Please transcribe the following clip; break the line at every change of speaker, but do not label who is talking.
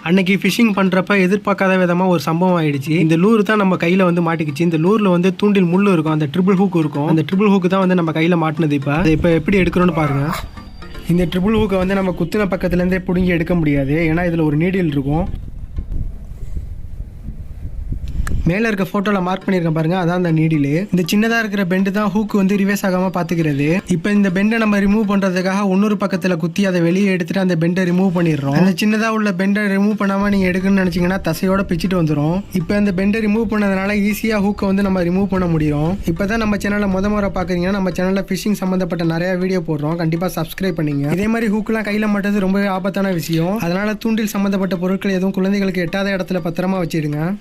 அன்னைக்கு ஃபிஷிங் பண்ணுறப்ப எதிர்பார்க்காத விதமாக ஒரு சம்பவம் ஆயிடுச்சு. இந்த லூர் தான் நம்ம கையில் வந்து மாட்டிக்கிச்சு. இந்த லூரில் வந்து தூண்டில் முள் இருக்கும், அந்த ட்ரிபிள் ஹூக் இருக்கும். அந்த ட்ரிபிள் ஹூக்கு தான் வந்து நம்ம கையில் மாட்டினது. இப்போ எப்படி எடுக்கிறோன்னு பாருங்க. இந்த ட்ரிபிள் ஹூக்கை வந்து நம்ம குத்துன பக்கத்துலேருந்தே பிடுங்கி எடுக்க முடியாது, ஏன்னா இதில் ஒரு நீடில் இருக்கும். மேலே இருக்க ஃபோட்டோவில் மார்க் பண்ணியிருக்கேன் பாருங்க, அதான் அந்த நீடில். இந்த சின்னதாக இருக்கிற பெண்டு தான் ஹூக்கு வந்து ரிவர்ஸ் ஆகாமல் பார்த்துக்கிறது. இப்போ இந்த பெண்டை நம்ம ரிமூவ் பண்ணுறதுக்காக இன்னொரு பக்கத்தில் குத்தி அதை வெளியே எடுத்துட்டு அந்த பெண்டை ரிமூவ் பண்ணிடுறோம். அந்த சின்னதாக உள்ள பெண்டை ரிமூவ் பண்ணாமல் நீங்கள் எடுக்கணும்னு நினச்சிங்கன்னா தசையோட பிச்சுட்டு வந்துடும். இப்போ அந்த பெண்டை ரிமூவ் பண்ணதுனால ஈஸியாக ஹூக்கை வந்து நம்ம ரிமூவ் பண்ண முடியும். இப்போ தான் நம்ம சேனலில் முறை பார்க்குறீங்கன்னா நம்ம சேனலில் ஃபிஷிங் சம்மந்தப்பட்ட நிறைய வீடியோ போடுறோம், கண்டிப்பாக சப்ஸ்கிரைப் பண்ணிங்க. இதே மாதிரி ஹூக்கெலாம் கையில் மாட்டது ரொம்பவே ஆபத்தான விஷயம். அதனால் தூண்டில் சம்மந்தப்பட்ட பொருட்கள் எதுவும் குழந்தைகளுக்கு எட்டாத இடத்துல பத்திரமா வச்சிடுங்க.